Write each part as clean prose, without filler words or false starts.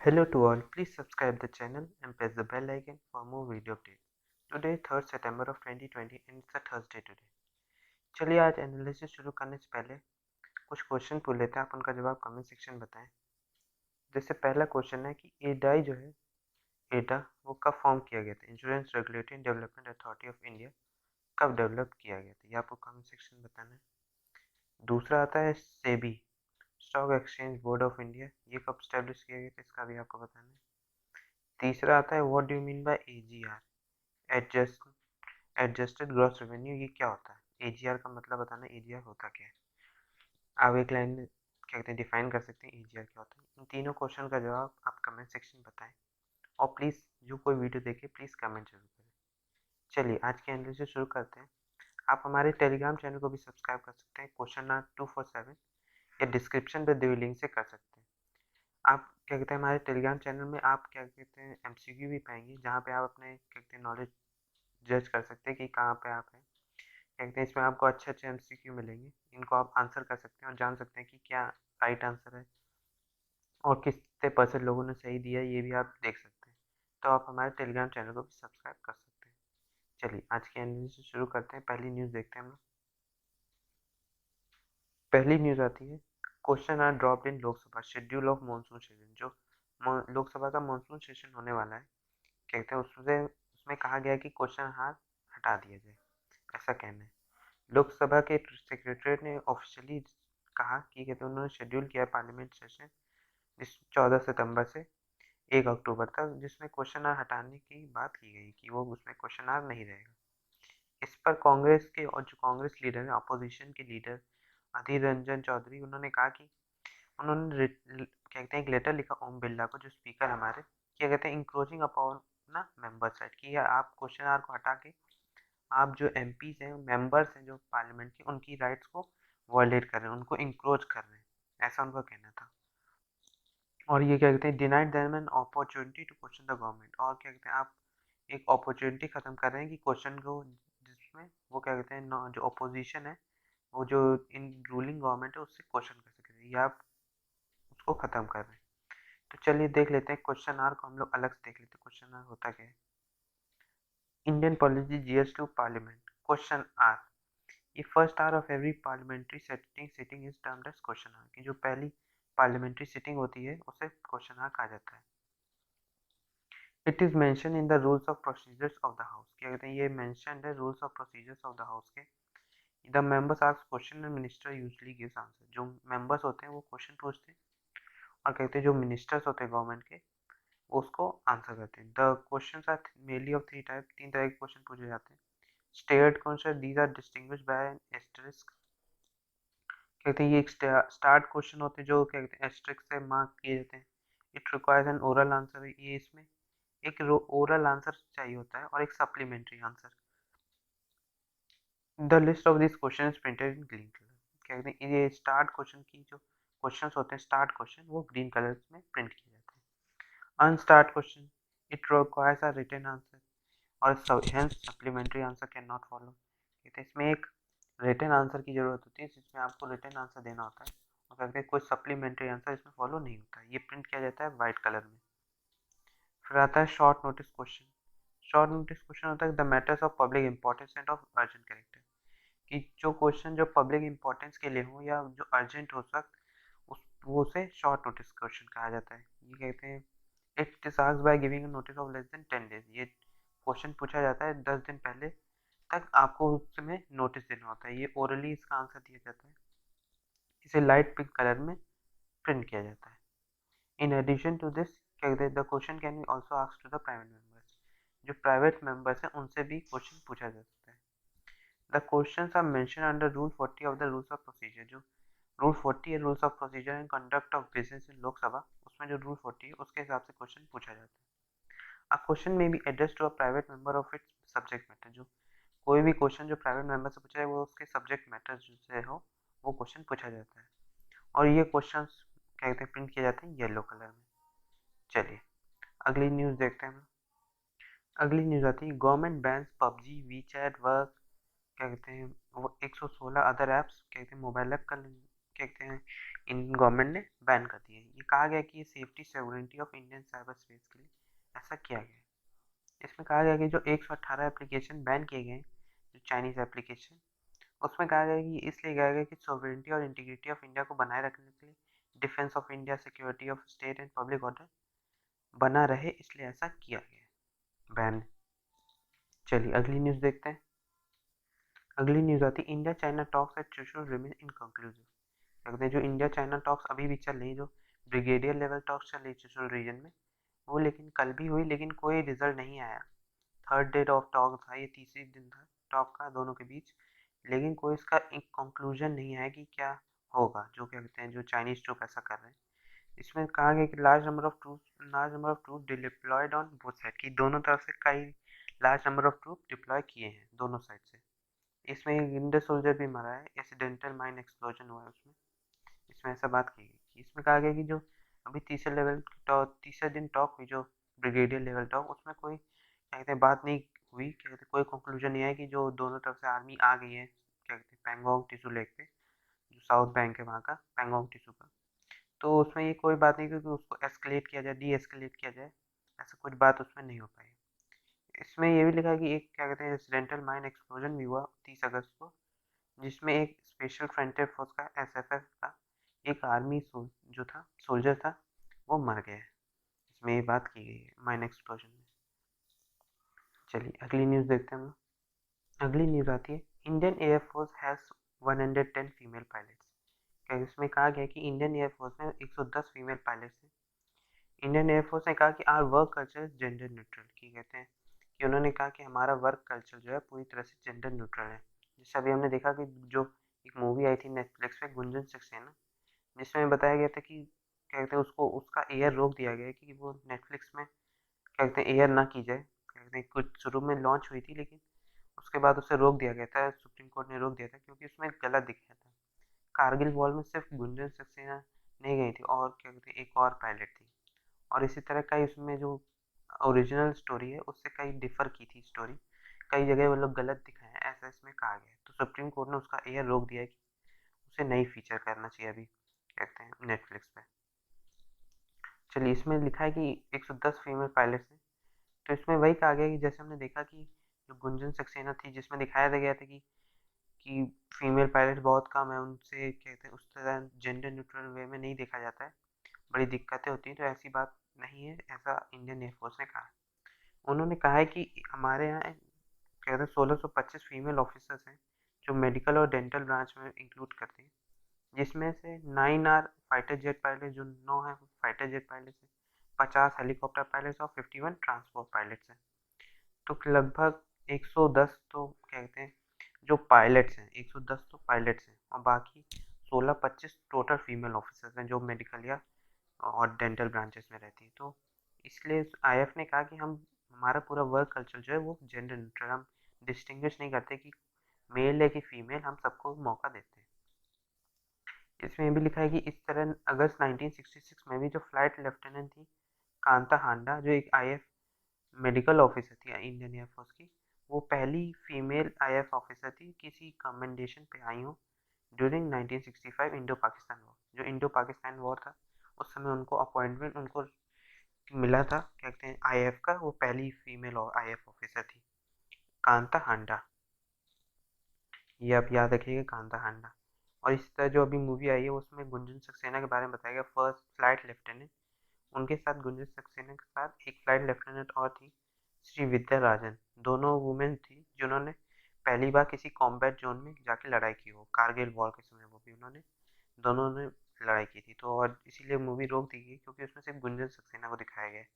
Hello to all, please subscribe the channel and press the bell icon for more video updates. Today 3rd September of 2020 and it's a Thursday today. चलिए आज analysis शुरू करने से पहले कुछ question पूछ लेते हैं, आप उनका जवाब कमेंट सेक्शन बताएं। जैसे पहला क्वेश्चन है कि एडाई जो है एडा वो कब फॉर्म किया गया था, insurance regulatory and development authority of India कब डेवलप किया गया था, ये आपको कमेंट सेक्शन बताना है। दूसरा आता है SEBI stock exchange board of India, ये कब स्टैब्लिश किया गया था, इसका भी आपको बताना है। तीसरा आता है what do you mean by AGR adjusted gross revenue, ये क्या होता है, एजीआर का मतलब बताना, एजीआर होता क्या है। आप एक लाइन में क्या कहते हैं डिफाइन कर सकते हैं एजीआर क्या होता है। इन तीनों क्वेश्चन का जवाब आप कमेंट सेक्शन में बताएं और प्लीज़ जो कोई वीडियो देखे प्लीज़ कमेंट जरूर करें। चलिए आज के एनालिसिस शुरू करते हैं। आप हमारे टेलीग्राम चैनल को भी सब्सक्राइब कर सकते हैं, क्वेश्चन आर 247 या डिस्क्रिप्शन पर दिए लिंक से कर सकते हैं। आप क्या कहते हैं हमारे टेलीग्राम चैनल में आप क्या कहते हैं एमसीक्यू भी पाएंगे, जहाँ पे आप अपने क्या कहते हैं नॉलेज जज कर सकते हैं कि कहाँ पे आप हैं। क्या कहते हैं इसमें आपको अच्छे अच्छे एमसीक्यू मिलेंगे, इनको आप आंसर कर सकते हैं और जान सकते हैं कि क्या राइट आंसर है और कितने परसेंट लोगों ने सही दिया, ये भी आप देख सकते हैं। तो आप हमारे टेलीग्राम चैनल को भी सब्सक्राइब कर सकते हैं। चलिए आज के एनालिसिस शुरू करते हैं। पहली न्यूज़ देखते हैं हम लोग। पहली न्यूज़ आती है question are dropped in Lok Sabha schedule of monsoon session, जो लोकसभा का मानसून सेशन होने वाला है, कहते हैं उसमें कहा गया है कि क्वेश्चन हार हटा दिया जाए, ऐसा कहना है। लोकसभा के सेक्रेटरीट ने ऑफिशियली कहा कि कहते हैं उन्होंने शेड्यूल किया पार्लियामेंट सेशन जिस 14 सितंबर से 1 अक्टूबर तक, जिसमें क्वेश्चन आवर हटाने की बात की गई कि वो उसमें क्वेश्चन आवर नहीं रहेगा। इस पर कांग्रेस के और जो कांग्रेस लीडर है, अपोजिशन के लीडर अधीर रंजन चौधरी, उन्होंने कहा कि उन्होंने क्या कहते हैं एक लेटर लिखा ओम बिरला को, जो स्पीकर हमारे, क्या कहते हैं इंक्रोचिंग अपॉन ना मेंबर साइड, कि आप क्वेश्चन आवर को हटा के आप जो एमपीज हैं मेंबर्स हैं जो पार्लियामेंट के, उनकी राइट्स को वॉयलेट कर रहे हैं, उनको इंक्रोच कर रहे हैं, ऐसा उनका कहना था। और ये क्या कहते हैं denied them an opportunity to question the government, और क्या कहते हैं आप एक अपॉर्चुनिटी खत्म कर रहे हैं कि क्वेश्चन को, जिसमें वो क्या कहते हैं जो अपोजिशन है, वो जो इन रूलिंग गवर्नमेंट है उससे क्वेश्चन कर सके, ये आप उसको खत्म कर रहे हैं। तो चलिए देख लेते हैं क्वेश्चन आर को, हम लोग अलग से देख लेते हैं क्वेश्चन आर होता क्या है। Indian polity GS two parliament question hour, ये first hour of every parliamentary sitting is termed as question hour, की जो पहली पार्लियामेंट्री सिटिंग होती है उसे क्वेश्चन आवर कहा जाता है। It is mention in the rules of procedures of the house, क्या कहते हैं ये मेंशन्ड है rules of procedures of the house के। The members ask question and minister usually gives answer, जो मेंबर्स होते हैं वो क्वेश्चन पूछते हैं और कहते हैं जो मिनिस्टर्स होते हैं गवर्नमेंट के वो उसको आंसर करते हैं। The questions are mainly of three type, तीन तरह के क्वेश्चन पूछे जाते हैं। Starred question, these are distinguished by an asterisk, कहते हैं ये एक स्टार्ट क्वेश्चन होते हैं जो क्या कहते हैं एस्टेरिस्क से मार्क किए जाते हैं। It requires N oral answer, ये इसमें एक ओरल आंसर चाहिए होता है और एक supplementary answer. The list of this question is printed in green colour, क्या कहते हैं ये स्टार्ट क्वेश्चन की जो क्वेश्चंस होते हैं स्टार्ट क्वेश्चन वो ग्रीन कलर में प्रिंट किए जाते हैं। Unstart question, it requires a written answer और hence supplementary answer can not follow, कहते हैं इसमें एक रिटन आंसर की जरूरत होती है जिसमें आपको रिटन आंसर देना होता है और कहते हैं कोई सप्लीमेंट्री आंसर इसमें फॉलो नहीं होता है, ये प्रिंट किया जाता है वाइट कलर में। फिर आता है short notice question. Short notice question होता है the matters of public importance end of urgent character, कि जो क्वेश्चन जो पब्लिक इंपॉर्टेंस के लिए हो या जो अर्जेंट हो उस वो से शॉर्ट नोटिस क्वेश्चन कहा जाता है। ये कहते हैं it is asked by giving a notice of less than 10 days, ये क्वेश्चन पूछा जाता है 10 दिन पहले तक आपको उसमें नोटिस देना होता है, ये ओरली इसका आंसर दिया जाता है, इसे लाइट पिंक कलर में प्रिंट किया जाता है। इन एडिशन टू दिस क्या कहते हैं the question can be also asked to the private members, जो प्राइवेट मेंबर्स हैं उनसे भी क्वेश्चन पूछा जा सकता है। The questions are mention under rule 40 of the rules of procedure, जो रूल 40 है rules of procedure and conduct of business in Lok Sabha, उसमें जो रूल 40 है उसके हिसाब से क्वेश्चन पूछा जाता है। अ क्वेश्चन में be address to a private member of its subject matter, जो कोई भी क्वेश्चन जो प्राइवेट मेंबर से पूछा है वो उसके सब्जेक्ट मैटर से हो वो क्वेश्चन पूछा जाता है। और ये क्वेश्चन क्या कहते हैं प्रिंट किए जाते हैं येलो कलर में। चलिए अगली न्यूज़ देखते हैं हम। अगली न्यूज़ आती है government bans PUBG WeChat work, क्या कहते हैं वो 116 अदर ऐप्स क्या कहते हैं मोबाइल ऐप का क्या कहते हैं इन गवर्नमेंट ने बैन कर दिए। ये कहा गया कि ये safety security of Indian cyber space के लिए ऐसा किया गया है। इसमें कहा गया कि जो 118 एप्लीकेशन बैन किए गए हैं, जो चाइनीज एप्लीकेशन, उसमें कहा गया कि इसलिए कहा गया कि सॉवरेनिटी और इंटीग्रिटी ऑफ इंडिया को बनाए रखने के लिए, defence of India, security of state and public order बना रहे, इसलिए ऐसा किया गया बैन। चलिए अगली न्यूज़ देखते हैं। अगली न्यूज़ आती है India China talks eight Chushul remain inconclusive. कहते हैं जो इंडिया चाइना टॉक्स अभी भी चल रही, जो ब्रिगेडियर लेवल टॉक्स चल रही चुशूल रीजन में, वो लेकिन कल भी हुई, लेकिन कोई रिजल्ट नहीं आया। थर्ड डे ऑफ टॉक था, ये तीसरी दिन था टॉक का दोनों के बीच, लेकिन कोई इसका एक कंक्लूजन नहीं है कि क्या होगा। जो क्या कहते हैं जो चाइनीज ट्रूप ऐसा कर रहे हैं, इसमें कहा गया कि large number of troop deployed on both side, की दोनों तरफ से कई large number of troop deploy किए हैं दोनों साइड से। इसमें एक इंडियन सोल्जर भी मरा है, एक्सीडेंटल माइन एक्सप्लोजन हुआ है उसमें। इसमें ऐसा बात की गई। इसमें कहा गया कि जो अभी तीसरे दिन टॉक हुई, जो ब्रिगेडियर लेवल टॉक, उसमें कोई क्या कहते हैं बात नहीं हुई, क्या कहते हैं कोई कंक्लूजन नहीं है कि जो दोनों तरफ से आर्मी आ गई है, क्या कहते हैं पैंगोंग टिसू लेक पे, जो साउथ बैंक है वहाँ का पैंगोंग टिसू का, तो उसमें ये कोई बात नहीं, क्योंकि उसको एस्केलेट किया जाए, डी एस्केलेट किया जाए, ऐसा कुछ बात उसमें नहीं हो पाई। इसमें ये भी लिखा है कि एक क्या कहते हैं एक्सीडेंटल माइन एक्सप्लोजन भी हुआ 30 अगस्त को, जिसमें एक स्पेशल फ्रंटियर फोर्स का एसएफएफ का एक जो था सोल्जर था, वो मर गया है। इसमें ये बात की गई है माइन एक्सप्लोजन में। चलिए अगली न्यूज़ देखते हैं हम। अगली न्यूज़ आती है Indian air force has 110 female pilots. क्या इसमें कहा गया है कि इंडियन एयरफोर्स में 110 फीमेल पायलट्स हैं। इंडियन एयरफोर्स ने कहा कि are work culture gender neutral, की कहते हैं कि उन्होंने कहा कि हमारा वर्क कल्चर जो है पूरी तरह से जेंडर न्यूट्रल है। जैसे अभी हमने देखा कि जो एक मूवी आई थी नेटफ्लिक्स पे गुंजन सक्सेना, जिसमें बताया गया था कि क्या कहते हैं उसको उसका एयर रोक दिया गया है कि वो नेटफ्लिक्स में क्या कहते हैं एयर ना की जाए। क्या कहते हैं कुछ शुरू में लॉन्च हुई थी, लेकिन उसके बाद उसे रोक दिया गया था, सुप्रीम कोर्ट ने रोक दिया था, क्योंकि उसमें गलत दिखाया था। कारगिल वॉर में सिर्फ गुंजन सक्सेना नहीं गई थी, और क्या कहते हैं एक और पायलट थी, और इसी तरह का उसमें जो ओरिजिनल स्टोरी है उससे कई डिफर की थी स्टोरी, कई जगह वो लोग गलत दिखाए हैं, ऐसा इसमें कहा गया है। तो सुप्रीम कोर्ट ने उसका एयर रोक दिया है कि उसे नहीं फीचर करना चाहिए अभी कहते हैं नेटफ्लिक्स पे। चलिए इसमें लिखा है कि 110 फीमेल पायलट्स हैं, तो इसमें वही कहा गया कि जैसे हमने देखा कि जो गुंजन सक्सेना थी, जिसमें दिखाया गया था कि फीमेल पायलट बहुत कम है, उनसे कहते हैं उस तरह जेंडर न्यूट्रल वे में नहीं देखा जाता है, बड़ी दिक्कतें होती हैं, तो ऐसी बात नहीं है, ऐसा इंडियन एयरफोर्स ने कहा। उन्होंने कहा है कि हमारे यहाँ कहते हैं 1625 फीमेल ऑफिसर्स हैं, जो मेडिकल और डेंटल ब्रांच में इंक्लूड करते हैं, जिसमें से 9 आर फाइटर जेट पायलट, जो 9 है फाइटर जेट पायलट्स हैं, 50 हेलीकॉप्टर पायलट्स और 51 ट्रांसपोर्ट पायलट्स हैं। तो लगभग 110 तो कहते हैं जो पायलट्स हैं, 110 तो पायलट्स हैं, और बाकी 16-25 टोटल फीमेल ऑफिसर्स हैं जो मेडिकल या और डेंटल ब्रांचेस में रहती है। तो इसलिए आईएफ ने कहा कि हम हमारा पूरा वर्क कल्चर जो है वो जेंडर न्यूट्रल, हम डिस्टिंग्विश नहीं करते कि मेल है कि फीमेल, हम सबको मौका देते हैं। इसमें ये भी लिखा है कि इस तरह अगस्त 1966 में भी जो फ्लाइट लेफ्टिनेंट थी कांता हांडा, जो एक आईएफ मेडिकल ऑफिसर थी इंडियन एयरफोर्स की, वो पहली फीमेल आईएफ ऑफिसर थी किसी कमेंडेशन पे आई हो ड्यूरिंग 1965 इंडो पाकिस्तान वॉर। जो इंडो पाकिस्तान वॉर था उस समय उनको अपॉइंटमेंट उनको मिला था, क्या कहते हैं आईएफ का, वो पहली फीमेल आईएफ ऑफिसर थी कांता हांडा। ये आप याद रखिएगा कांता हांडा। और इसी तरह जो अभी मूवी आई है उसमें गुंजन सक्सेना के बारे में बताया गया, फर्स्ट फ्लाइट लेफ्टिनेंट। उनके साथ गुंजन सक्सेना के साथ एक फ्लाइट लेफ्टिनेंट और थी, श्री विद्या राजन। दोनों वुमेन थी जिन्होंने पहली बार किसी कॉम्बैट जोन में जाके लड़ाई की हो, कारगिल वॉर के समय वो भी उन्होंने दोनों ने लड़ाई की थी। तो और इसीलिए मूवी रोक दी गई क्योंकि उसमें सिर्फ गुंजन सक्सेना को दिखाया गया है,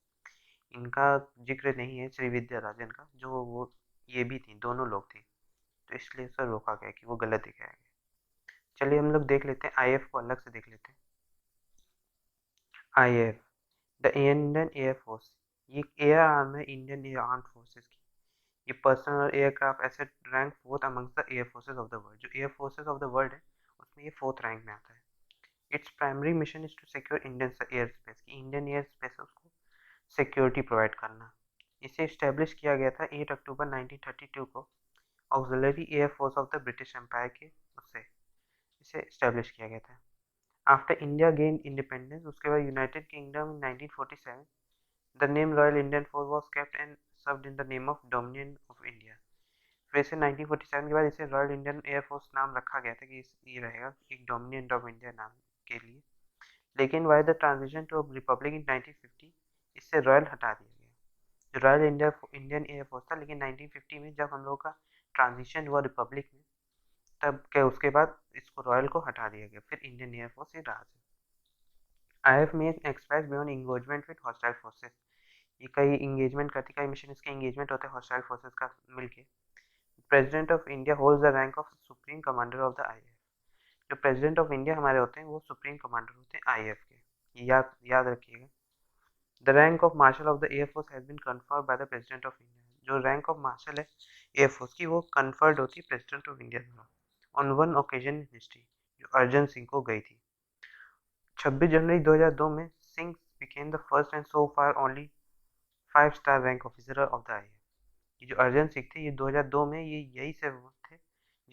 इनका जिक्र नहीं है श्री विद्या राजन का, जो वो ये भी थी, दोनों लोग थे, तो इसलिए सर रोका गया कि वो गलत दिखाया गया। चलिए हम लोग देख लेते हैं आईएफ को अलग से देख लेते हैं। आईएफ द इंडियन एयरफोर्स, ये एयर आर्म है इंडियन आर्म फोर्सेस की। ये personal aircraft asset rank fourth amongst the air forces of the world. जो air forces of the world है उसमें ये फोर्थ रैंक में आता है। Its primary mission is to secure Indian air space, की इंडियन एयर स्पेस उसको security provide करना। इसे इस्टेब्लिश किया गया था 8 अक्टूबर 1932 को auxiliary air force of the British empire के उससे इसे इस्टेब्लिश किया गया था। आफ्टर इंडिया गेन इंडिपेंडेंस, उसके बाद United kingdom in 1947, the name royal Indian force was kept and served in the name of dominion of India. फिर से 1947 के बाद इसे रॉयल इंडियन एयरफोर्स नाम रखा गया था कि ये रहेगा एक डोमिनियन ऑफ इंडिया नाम के लिए। लेकिन why the transition to republic in 1950, इससे रॉयल हटा दिया गया। जो रॉयल इंडियन एयरफोर्स था, लेकिन 1950 में जब हम लोग का ट्रांजिशन हुआ रिपब्लिक में, तब के उसके बाद इसको रॉयल को हटा दिया गया, फिर इंडियन एयरफोर्स ही रहा। IF में express beyond engagement with hostile forces, ये कई इंगेजमेंट करती, कई मिशन इसके इंगेजमेंट होते हैं हॉस्टाइल फोर्सेस का मिलके। President of India holds the rank of supreme commander of the IF। जो प्रेसिडेंट ऑफ इंडिया हमारे होते हैं वो सुप्रीम कमांडर होते हैं IF के, ये याद याद रखिएगा। The rank of marshal of the air force has been conferred by the president of India. जो रैंक ऑफ मार्शल है एयरफोर्स की, वो कन्फर्ड होती है प्रेसिडेंट ऑफ इंडिया द्वारा on one occasion in history, जो अर्जन सिंह को गई थी। 26 जनवरी 2002 में Singh became the first and so far only 5-star rank officer of the IF। ये जो अर्जन सिंह थे, ये 2002 में ये यही से वो थे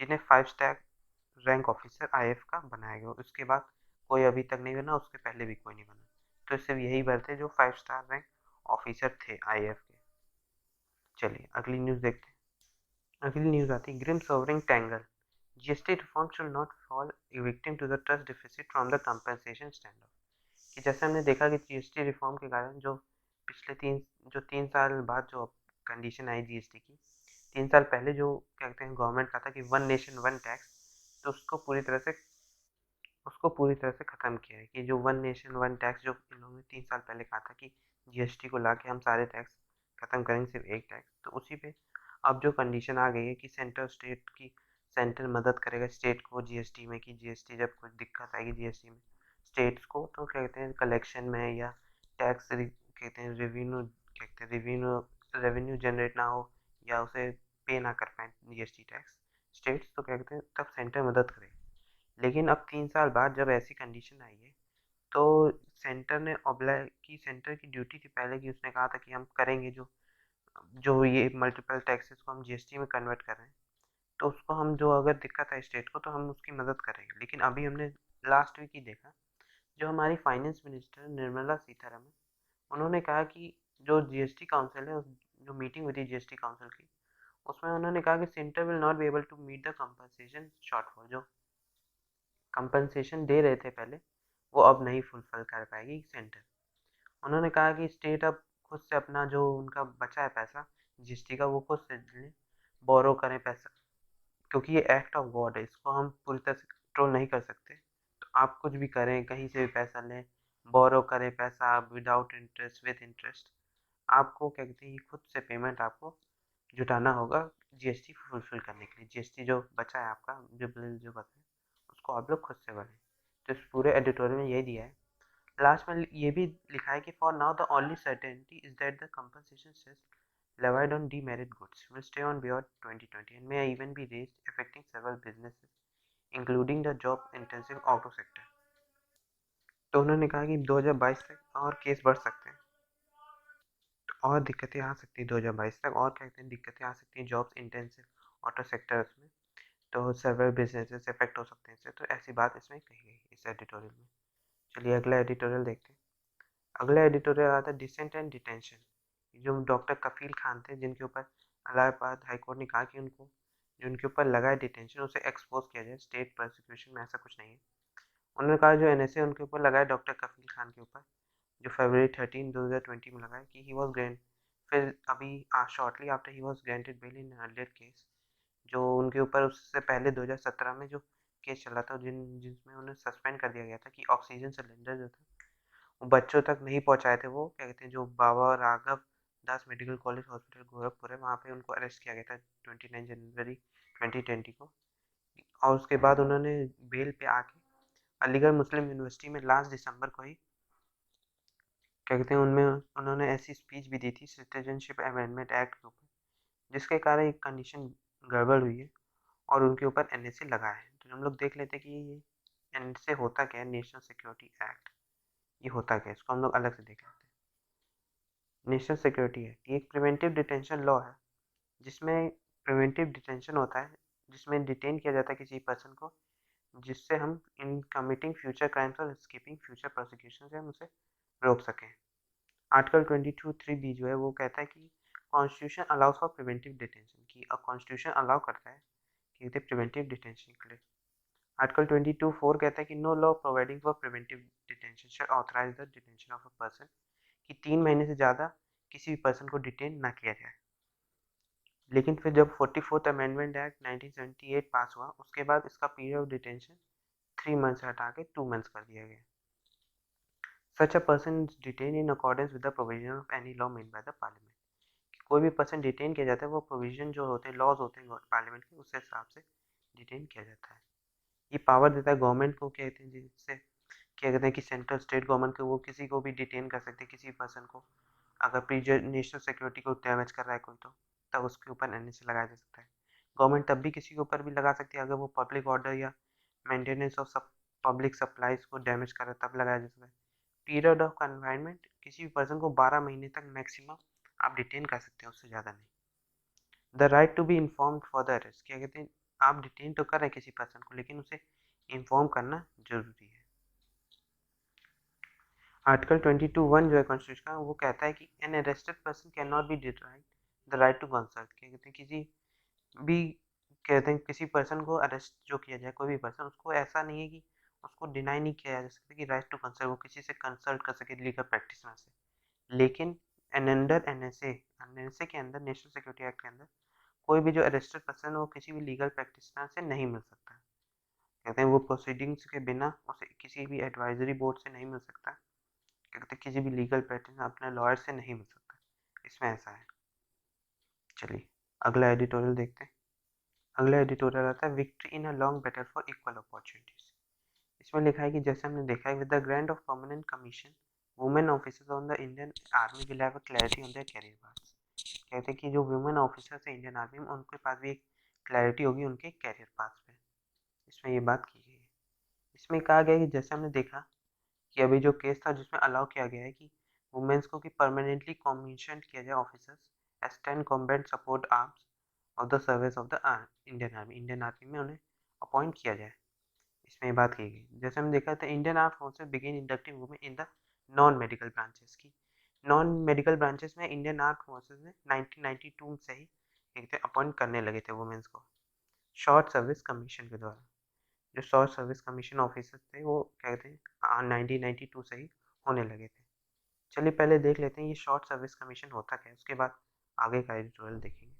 जिन्हें 5-स्टार रैंक ऑफिसर IF का बनाया गया। उसके बाद कोई अभी तक नहीं बना, उसके पहले भी कोई नहीं बना, तो सिर्फ यही बार थे जो 5-स्टार रैंक ऑफिसर थे IF के। चलिए अगली न्यूज़ देखते हैं। अगली न्यूज़ आती है grim sovereign tangle, GST reform should not fall victim to the trust deficit from the compensation stand off. कि जैसे हमने देखा कि GST रिफॉर्म के कारण जो पिछले 3 साल बाद जो कंडीशन आई GST की, 3 साल पहले जो कहते हैं गवर्नमेंट का था कि वन नेशन वन टैक्स, तो उसको पूरी तरह से ख़त्म किया है। कि जो वन नेशन वन टैक्स जो इन लोगों ने 3 साल पहले कहा था कि GST को ला के हम सारे टैक्स ख़त्म करेंगे, सिर्फ एक टैक्स, तो उसी पे अब जो कंडीशन आ गई है कि सेंटर मदद करेगा स्टेट को GST में, कि GST जब कुछ दिक्कत आएगी GST में स्टेट्स को, तो कहते हैं कलेक्शन में या टैक्स कहते हैं रेवेन्यू जनरेट ना हो या उसे पे ना कर पाए GST टैक्स स्टेट्स, तो कहते हैं तब सेंटर मदद करेगा। लेकिन अब 3 साल बाद जब ऐसी कंडीशन आई है, तो सेंटर की ड्यूटी थी पहले कि उसने कहा था कि हम करेंगे जो जो ये मल्टीपल टैक्सेस को हम GST में कन्वर्ट कर रहे हैं, तो उसको हम जो अगर दिक्कत है स्टेट को तो हम उसकी मदद करेंगे। लेकिन अभी हमने लास्ट वीक ही देखा, जो हमारी फाइनेंस मिनिस्टर निर्मला सीतारमन, उन्होंने कहा कि जो GST काउंसिल है, जो मीटिंग हुई थी GST काउंसिल की, उसमें उन्होंने कहा कि centre will not be able to meet the compensation shortfall. जो कंपनसेशन दे रहे थे पहले, वो अब नहीं फुलफिल कर पाएगी सेंटर। उन्होंने कहा कि स्टेट अब खुद से अपना जो उनका बचा है पैसा GST का, वो खुद से लें, बोरो करें पैसा, क्योंकि ये एक्ट ऑफ गॉड है, इसको हम पूरी तरह से कंट्रोल नहीं कर सकते। तो आप कुछ भी करें, कहीं से भी पैसा लें, बोरो करें पैसा विदाउट इंटरेस्ट विद इंटरेस्ट, आपको क्या कहते हैं खुद से पेमेंट आपको जुटाना होगा GST फुलफिल करने के लिए। GST जो बचा है आपका, जो बिल जो बचा है, उसको आप लोग खुद से भरें। तो इस पूरे एडिटोरियल में यही दिया है। लास्ट में ये भी लिखा है कि for now the only certainty is that the compensation cess levied on demerit goods will stay on beyond 2020 and may even be raised, affecting several businesses, including the job-intensive auto sector। तो उन्होंने कहा कि 2022 तक और case बढ़ सकते हैं, तो और दिक्कतें आ सकती हैं 2022 तक, और कहते हैं दिक्कतें आ सकती हैं जॉब्स इंटेंसिव ऑटो सेक्टर्स में, तो सेवरल बिजनेसेस इफेक्ट हो सकते हैं इससे। तो ऐसी बात इसमें कही गई इस एडिटोरियल में। चलिए अगला एडिटोरियल देखते हैं। अगला एडिटोरियल आता है डिसेंट एंड डिटेंशन। जो डॉक्टर कफील खान थे, जिनके ऊपर इलाहाबाद हाईकोर्ट ने कहा कि उनको जो उनके ऊपर लगा है डिटेंशन, उसे एक्सपोज किया जाए, स्टेट प्रोसिक्यूशन में ऐसा कुछ नहीं है। उन्होंने कहा जो NSA उनके ऊपर लगा है डॉक्टर कफील खान के ऊपर, जो फरवरी 2020 में लगा है, कि ही वॉज ग्रेंट, फिर अभी शॉर्टली आफ्टर ही was granted bail in earlier case, जो उनके ऊपर उससे पहले 2017 में जो केस चला था, जिसमें उन्हें सस्पेंड कर दिया गया था कि ऑक्सीजन सिलेंडर जो था वो बच्चों तक नहीं पहुंचाए थे। वो क्या कहते हैं, जो बाबा राघव दास मेडिकल कॉलेज हॉस्पिटल गोरखपुर है, वहाँ पे उनको अरेस्ट किया गया था 29 जनवरी 2020 को। और उसके बाद उन्होंने बेल पे आके अलीगढ़ मुस्लिम यूनिवर्सिटी में लास्ट दिसंबर को ही क्या कहते हैं उनमें उन्होंने ऐसी स्पीच भी दी थी सिटीजनशिप अमेंडमेंट एक्ट के ऊपर, जिसके कारण एक कंडीशन गड़बड़ हुई है और उनके ऊपर NSA लगा है। तो हम लोग देख लेते हैं कि ये NSA होता क्या है, नेशनल सिक्योरिटी एक्ट, ये होता क्या है, इसको हम लोग अलग से देख लेते हैं। नेशनल सिक्योरिटी एक्ट ये एक प्रिवेंटिव डिटेंशन लॉ है, जिसमें प्रिवेंटिव डिटेंशन होता है, जिसमें डिटेन किया जाता है किसी पर्सन को जिससे हम इन कमिटिंग फ्यूचर क्राइम्स और एस्केपिंग फ्यूचर प्रोसिक्यूशन से हम उसे रोक सकें। आर्टिकल 22(3)(b जो है वो कहता है कि constitution allows for preventive detention, कि कॉन्स्टिट्यूशन अलाउ करता है कि प्रिवेंटिव डिटेंशन के लिए। आर्टिकल 22(4) कहता है कि no law providing for preventive detention shall authorise the detention of a person, कि 3 महीने से ज़्यादा किसी भी पर्सन को डिटेन ना किया जाए। लेकिन फिर जब 44th अमेंडमेंट एक्ट 1978 पास हुआ, उसके बाद इसका पीरियड ऑफ डिटेंशन 3 मंथ से हटा के 2 मंथ्स कर दिया गया। Such a person is detain in accordance with the provision of any law made by the parliament. कोई भी पर्सन डिटेन किया जाता है वो प्रोविजन जो होते हैं, लॉज होते हैं पार्लियामेंट के, उस हिसाब से डिटेन किया जाता है। ये पावर देता है गवर्नमेंट को, कहते हैं जिससे क्या कहते हैं कि सेंट्रल स्टेट गवर्नमेंट को वो किसी को भी डिटेन कर सकते हैं, किसी पर्सन को अगर प्रीजर नेशनल सिक्योरिटी को डैमेज कर रहा है कोई, तो तब उसके ऊपर एनएसए लगाया जा सकता है। गवर्नमेंट तब भी किसी के ऊपर भी लगा सकती है अगर वो पब्लिक ऑर्डर या मेंटेनेंस ऑफ पब्लिक सप्लाईज को डैमेज कर रहा है, तब लगाया जा सकता है। पीरियड ऑफ कन्फाइनमेंट, किसी भी पर्सन को 12 महीने तक मैक्सिमम आप डिटेन कर सकते हैं, उससे ज़्यादा नहीं। The right to be informed for the arrest, क्या कहते हैं आप डिटेन तो कर रहे हैं किसी पर्सन को, लेकिन उसे इन्फॉर्म करना जरूरी है। आर्टिकल 22(1) जो है कॉन्स्टिट्यूशन का, वो कहता है कि an arrested person can not be denied the right to consult, क्या कहते हैं किसी भी, कहते हैं किसी पर्सन को अरेस्ट जो किया जाए, कोई भी पर्सन, उसको ऐसा नहीं है कि उसको डिनाई नहीं किया जा सकता कि राइट टू कंसल्ट, वो किसी से कंसल्ट कर सके लीगल प्रैक्टिशनर से। लेकिन अंडर एनएसए, एनएसए के अंदर, नेशनल सिक्योरिटी एक्ट के अंदर, कोई भी जो अरेस्टेड पर्सन है वो किसी भी लीगल प्रैक्टिशनर से नहीं मिल सकता। कहते हैं वो प्रोसीडिंग्स के बिना उसे किसी भी एडवाइजरी बोर्ड से नहीं मिल सकता, कहते किसी भी लीगल प्रैक्टिशनर अपने लॉयर से नहीं मिल सकता, इसमें ऐसा है। चलिए अगला एडिटोरियल देखते हैं। अगला एडिटोरियल आता है victory in a long battle for equal opportunities. इसमें लिखा है कि जैसे हमने देखा है, with the grant of permanent commission women officers on the Indian army will have a clarity on their career path. कहते हैं कि जो वुमेन ऑफिसर्स है इंडियन आर्मी में, उनके पास भी एक क्लैरिटी होगी उनके कैरियर पाथ पे। इसमें ये बात की गई है। इसमें कहा गया है कि जैसे हमने देखा कि अभी जो केस था जिसमें अलाउ किया गया है कि वुमेन्स को कि परमानेंटली कमीशन किया जाए officers as 10 combat support arms of the service of the Indian army, Indian army में उन्हें अपॉइंट किया जाए। इसमें ये बात की गई। जैसे हम देखा था, Indian arm forces begin inducting women in the non medical branches की, नॉन मेडिकल ब्रांचेस में इंडियन आर्म फोर्सेस ने 1992 से ही एक अपॉइंट करने लगे थे वुमेन्स को शॉर्ट सर्विस कमीशन के द्वारा। जो शॉर्ट सर्विस कमीशन ऑफिसर्स थे वो कहते हैं 1992 से ही होने लगे थे। चलिए पहले देख लेते हैं ये शॉर्ट सर्विस कमीशन होता क्या है, उसके बाद आगे का एडिटोरियल देखेंगे।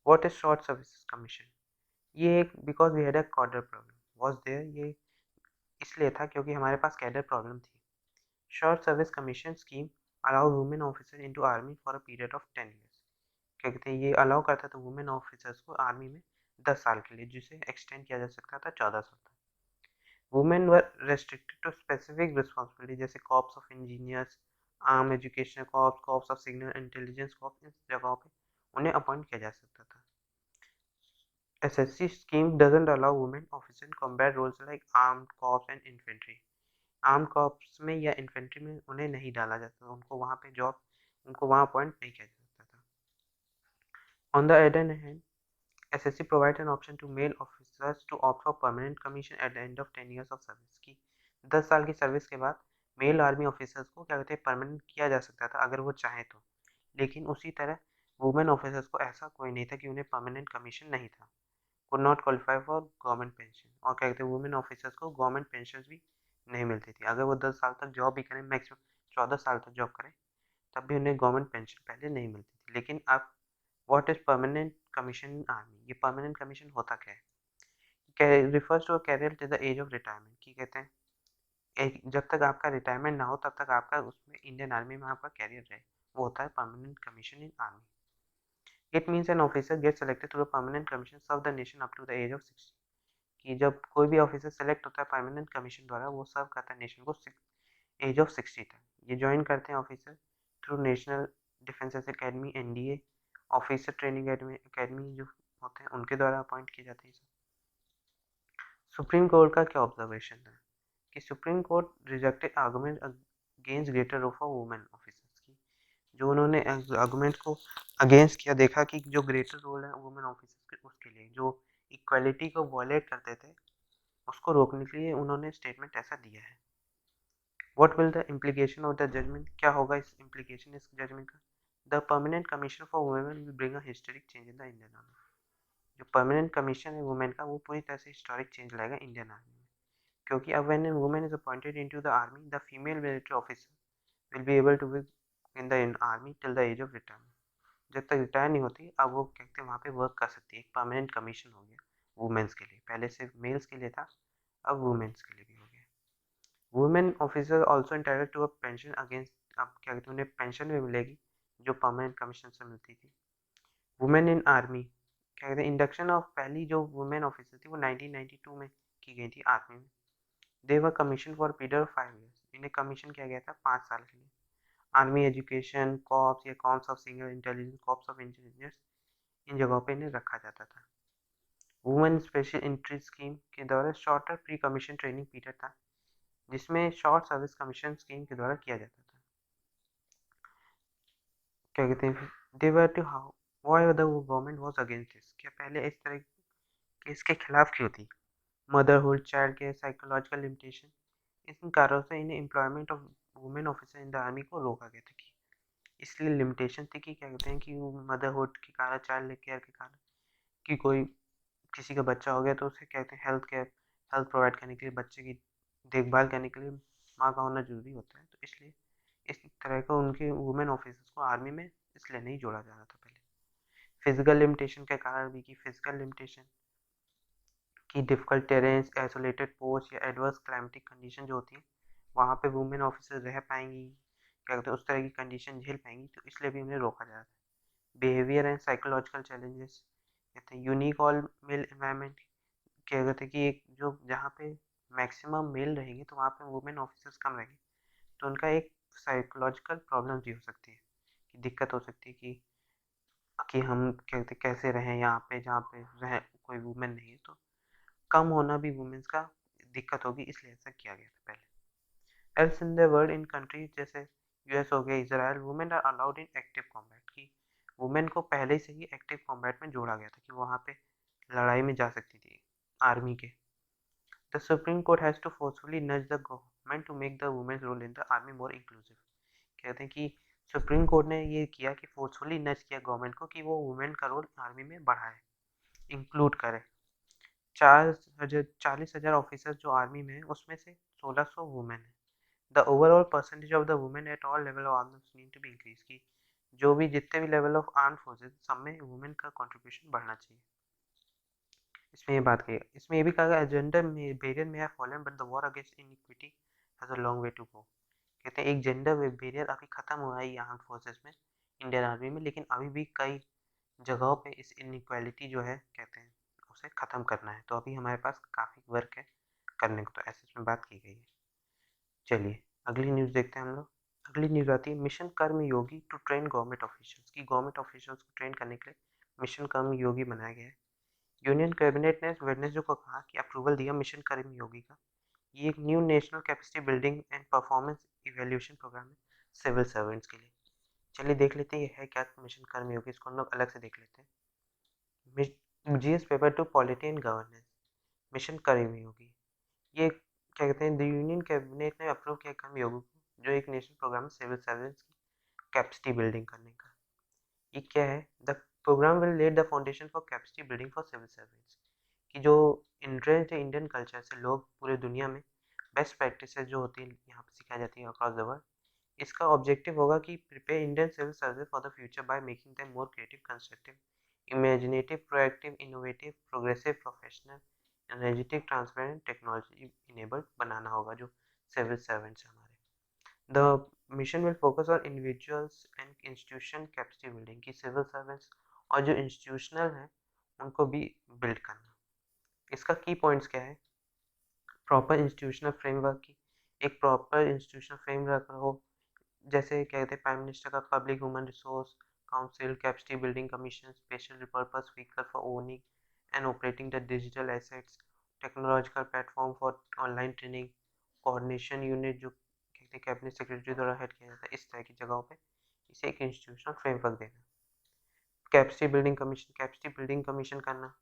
What is short service commission? ये एक because we had a cadre problem was there, ये इसलिए था क्योंकि हमारे पास कैडर प्रॉब्लम थी। Short service commission scheme allow women officer into army for a period of 10 years. क्या कहते हैं ये अलाउ करता था वुमेन ऑफिसर्स को आर्मी में 10 साल के लिए, जिसे एक्सटेंड किया जा सकता था 14 साल तक। Women were restricted to specific responsibility जैसे corps of engineers, arm education corps, corps of signal intelligence corps, इन जगहों पे उन्हें अपॉइंट किया जा सकता था। SSC scheme doesn't allow women officers in combat roles like armed corps and infantry. Arm corps में या इन्फेंट्री में उन्हें नहीं डाला जाता, उनको वहाँ पे जॉब, उनको वहाँ अपॉइंट नहीं किया जा सकता था। On the other hand, SSC provides an option to male officers to opt for permanent commission at the end of 10 years of service, की 10 साल की सर्विस के बाद मेल आर्मी ऑफिसर्स को क्या कहते हैं परमानेंट किया जा सकता था अगर वो चाहे तो। लेकिन उसी तरह वुमेन ऑफिसर्स को ऐसा कोई नहीं था कि उन्हें परमानेंट कमीशन नहीं था, could not qualify for government pension. और क्या कहते हैं वुमेन ऑफिसर्स को गवर्नमेंट पेंशन भी नहीं मिलती थी अगर वो 10 साल तक जॉब भी करें, मैक्सिमम 14 साल तक जॉब करें, तब भी उन्हें गवर्नमेंट पेंशन पहले नहीं मिलती थी। लेकिन अब what is permanent commission in army, ये परमानेंट कमीशन होता क्या है? Refers to career till the age of retirement, की कहते हैं जब तक आपका रिटायरमेंट ना हो तब तक आपका उसमें इंडियन आर्मी में आपका कैरियर रहे, वो होता है permanent commission in army. It means an officer get selected to the permanent commission serve the nation up to the age of 60, कि जब कोई भी ऑफिसर सेलेक्ट होता है परमानेंट कमीशन द्वारा, वो सर्व करता है नेशन को एज ऑफ 60 तक। ये ज्वाइन करते हैं officer through national defence academy, NDA, officer training academy जो होते हैं उनके द्वारा अपॉइंट किए जाते हैं। सुप्रीम कोर्ट का क्या ऑब्जर्वेशन है कि supreme court rejected argument against greater role for women officers की, जो उन्होंने आर्गुमेंट को अगेंस्ट किया, देखा कि जो ग्रेटर रोल है वुमेन ऑफिसर्स के उसके लिए जो इक्वालिटी को वॉयलेट करते थे, उसको रोकने के लिए उन्होंने स्टेटमेंट ऐसा दिया है। What will the implication of the judgment, क्या होगा इस इम्प्लीकेशन इस जजमेंट का? The permanent commission for women will bring a historic change in the Indian army. जो परमानेंट कमीशन है वुमेन का, वो पूरी तरह से हिस्टोरिक चेंज लाएगा इंडियन आर्मी में, क्योंकि अब when a woman is appointed into the army, the female military officer will be able to be in the army till the age of retirement। जब तक रिटायर नहीं होती, अब वो कहते हैं वहाँ पे वर्क कर सकती है। एक परमानेंट कमीशन हो गया वुमेन्स के लिए, पहले सिर्फ मेल्स के लिए था, अब वुमेन्स के लिए भी हो गया। Women officer also entitled to a pension against, अब क्या कहते हैं उन्हें पेंशन भी मिलेगी जो परमानेंट कमीशन से मिलती थी। वुमेन इन आर्मी, क्या कहते हैं इंडक्शन ऑफ पहली जो वुमेन ऑफिसर थी वो 1992 में की गई थी आर्मी में। They were commission for period of 5 years, इन्हें कमीशन किया गया था 5 साल के लिए। आर्मी एजुकेशन कॉर्प्स या corps of single intelligence, corps of engineers, इन जगहों पे इन्हें रखा जाता था। वुमेन स्पेशल एंट्री स्कीम के द्वारा shorter pre commission training period था, जिसमें शॉर्ट सर्विस कमीशन स्कीम के द्वारा किया जाता था। क्या कहते हैं they were to how why the government was against this, क्या पहले इस तरह के इसके खिलाफ क्यों थी? Motherhood, child care, psychological limitation, इन कारणों से इन्हें employment of women officer in the army को रोका गया था। कि इसलिए लिमिटेशन थी कि क्या कहते हैं कि वो मदरहुड के कारण, चाइल्ड केयर के कारण, कि कोई किसी का बच्चा हो गया तो उसे कहते हैं हेल्थ केयर, हेल्थ प्रोवाइड करने के लिए, बच्चे की देखभाल करने के लिए माँ का होना जरूरी होता है। तो इसलिए इस तरह का उनके वुमेन ऑफिसर्स को आर्मी में इसलिए नहीं जोड़ा जा रहा था पहले। फिजिकल लिमिटेशन के कारण भी, कि फिजिकल लिमिटेशन की डिफिकल्ट टेरेंस, आइसोलेटेड पोस्ट या एडवर्स क्लाइमेटिक कंडीशन जो होती है, वहाँ पे वुमेन ऑफिसर रह पाएंगी, क्या कहते हैं उस तरह की कंडीशन झेल पाएंगी, तो इसलिए भी उन्हें रोका जा रहा था। बिहेवियर एंड साइकोलॉजिकल चैलेंजेस, कहते हैं यूनिक ऑल मेल एनवायरनमेंट, क्या कहते हैं कि एक जो जहाँ पे मैक्सिमम मेल रहेंगे तो वहाँ पे वुमेन ऑफिसर्स कम रहेंगे, तो उनका एक साइकोलॉजिकल प्रॉब्लम भी हो सकती है, कि दिक्कत हो सकती है कि हम क्या कहते हैं कैसे रहें यहाँ पे जहाँ पे रह कोई वुमेन नहीं है, तो कम होना भी वुमेन्स का दिक्कत होगी, इसलिए ऐसा किया गया था पहले। Else in the world, in countries जैसे यूएस हो गया, Israel, women are allowed in active combat, की वुमेन को पहले से ही एक्टिव कॉम्बैट में जोड़ा गया था कि वहाँ पे लड़ाई में जा सकती थी आर्मी के। The supreme court has to forcefully nudge the government to make the women's role in the army more inclusive. कहते हैं कि सुप्रीम कोर्ट ने ये किया कि फोर्सफुली नज किया गवर्नमेंट को कि वो वुमेन का रोल आर्मी में बढ़ाए, इंक्लूड करे। 40,000 ऑफिसर जो आर्मी में है उसमें से 1600 वुमेन है। The overall percentage of the women at all level of arms need to be increase, की जो भी जितने भी लेवल ऑफ आर्म फोर्सेस सब में वुमेन का कंट्रीब्यूशन बढ़ना चाहिए। इसमें ये बात कही, इसमें ये भी कहा गया जेंडर बैरियर में have fallen but the war against inequity has a long way to go. कहते हैं एक जेंडर बैरियर अभी खत्म हुआ है ये आर्म फोर्सेस में, इंडियन आर्मी में, लेकिन अभी भी कई जगहों पे इस इनइक्वालिटी जो है कहते हैं उसे ख़त्म करना है, तो अभी हमारे पास काफ़ी वर्क है करने को, तो ऐसे इसमें बात की गई है। चलिए अगली न्यूज़ देखते हैं हम लोग। अगली न्यूज़ आती है mission Karma Yogi to train government officials, की गवर्नमेंट ऑफिशियल्स को ट्रेन करने के लिए मिशन कर्म योगी बनाया गया है। यूनियन कैबिनेट ने वेडनेसडे को कहा कि अप्रूवल दिया मिशन कर्म योगी का। ये एक new national capacity building and performance evaluation programme है सिविल सर्वेंट्स के लिए। चलिए देख लेते हैं ये है क्या मिशन कर्म योगी, इसको हम लोग अलग से देख लेते हैं। GS paper two polity and governance, mission Karma Yogi, ये क्या कहते हैं द यूनियन कैबिनेट ने अप्रूव किया कर्म योगी को, जो एक नेशनल प्रोग्राम है सिविल सर्वेंट्स की कैपेसिटी बिल्डिंग करने का। ये क्या है? The programme will lay the foundation for capacity building for civil servants, कि जो इंटरेस्ट है इंडियन कल्चर से लोग पूरे दुनिया में बेस्ट प्रैक्टिस जो होती है यहाँ पे सिखाई जाती है अक्रॉस द वर्ल्ड। इसका ऑब्जेक्टिव होगा कि prepare Indian civil service for the future by making them more creative, constructive, imaginative, proactive, innovative, progressive, professional, energetic, transparent, technology enabled बनाना होगा जो सिविल सर्वेंट्स हमारे। The mission will focus on individuals and institution capacity building, की civil servants और जो institutional हैं उनको भी बिल्ड करना। इसका की पॉइंट्स क्या है? प्रॉपर इंस्टीट्यूशनल फ्रेमवर्क, की एक प्रॉपर इंस्टीट्यूशनल फ्रेमवर्क हो, जैसे कहते हैं प्राइम मिनिस्टर का public human resource council, capacity building commission, special purpose vehicle for owning and operating the digital assets, technological platform for online training, coordination unit जो कहते हैं कैबिनेट सेक्रेटरी द्वारा head किया जाता है, इस तरह की जगहों पे इसे एक इंस्टीट्यूशनल फ्रेमवर्क देना। Capacity building commission, capacity building commission करना।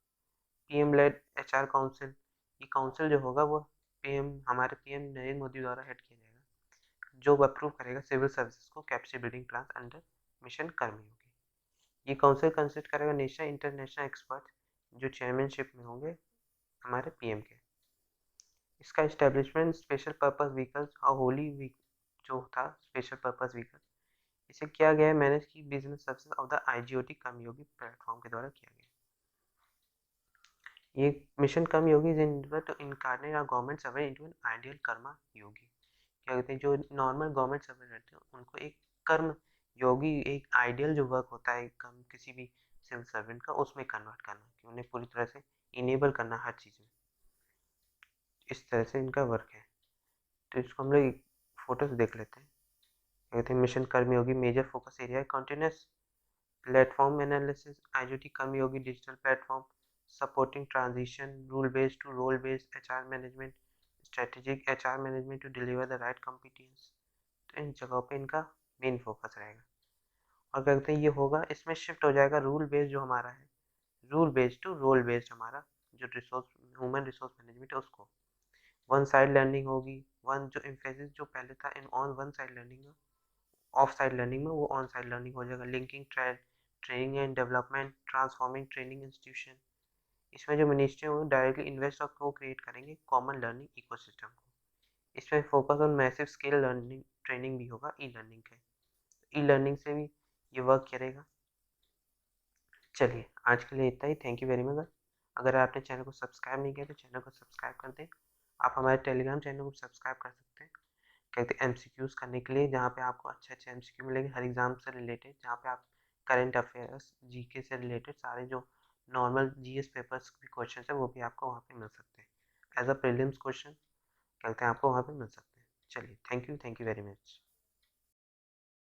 पीएम लेड एचआर काउंसिल, ये काउंसिल जो होगा वो हमारे पीएम नरेंद्र मोदी द्वारा हेड किया जाएगा, जो अप्रूव करेगा सिविल सर्विसेज को capacity building plan under mission Karmayogi. ये काउंसिल कंसिस्ट करेगा नेशनल इंटरनेशनल एक्सपर्ट जो चेयरमैनशिप में होंगे हमारे पीएम के। इसका इस्टेब्लिशमेंट स्पेशल पर्पस व्हीकल्स और होली वीक जो था स्पेशल पर्पस व्हीकल, इसे किया गया है मैनेज की business services of the iGOT Karmayogi platform के द्वारा किया गया। ये mission Karmayogi is intended to incarnate our government servant into an ideal karma yogi. क्या कहते हैं, जो नॉर्मल गवर्नमेंट सर्वेंट रहते हैं उनको एक कर्म योगी, एक आइडियल जो वर्क होता है कम किसी भी सिविल सर्वेंट का, उसमें कन्वर्ट करना, कि उन्हें पूरी तरह से इनेबल करना हर चीज़ में। इस तरह से इनका वर्क है। तो इसको हम लोग फोटो से देख लेते हैं। कहते हैं mission Karmayogi major focus area है continuous platform analysis, IGT Karmayogi digital platform, supporting transition, rule based to role based HR management, strategic HR management to deliver the right competence. तो इन जगहों पे इनका मेन फोकस रहेगा। और क्या कहते हैं, ये होगा, इसमें शिफ्ट हो जाएगा रूल बेस्ड जो हमारा है, rule based to role based हमारा जो रिसोर्स ह्यूमन रिसोर्स मैनेजमेंट है उसको। वन साइड लर्निंग होगी, वन जो एम्फेसिस जो पहले था इन ऑन वन साइड लर्निंग में, ऑफ साइड लर्निंग में वो ऑन साइड लर्निंग हो जाएगा। Linking training and development, transforming training institution. इसमें जो मिनिस्ट्री है वो डायरेक्टली इन्वेस्ट और को क्रिएट करेंगे कॉमन लर्निंग इकोसिस्टम को। इसमें focus on massive scale learning training भी होगा ई लर्निंग के, ई लर्निंग से भी ये वर्क करेगा। चलिए आज के लिए इतना ही, थैंक यू वेरी मच। अगर आपने चैनल को सब्सक्राइब नहीं किया तो चैनल को सब्सक्राइब कर दें। आप हमारे टेलीग्राम चैनल को सब्सक्राइब कर सकते हैं, कहते हैं एमसीक्यूज़ करने के लिए, जहाँ पे आपको अच्छे अच्छे एमसीक्यू मिलेंगे हर एग्जाम से रिलेटेड, जहाँ पे आप करंट अफेयर्स जीके से रिलेटेड सारे जो नॉर्मल जीएस पेपर्स के क्वेश्चन है वो भी आपको वहाँ पे मिल सकते हैं एज अ प्रीलिम्स क्वेश्चन, कहते हैं आपको वहाँ पे मिल सकते हैं। चलिए थैंक यू वेरी मच।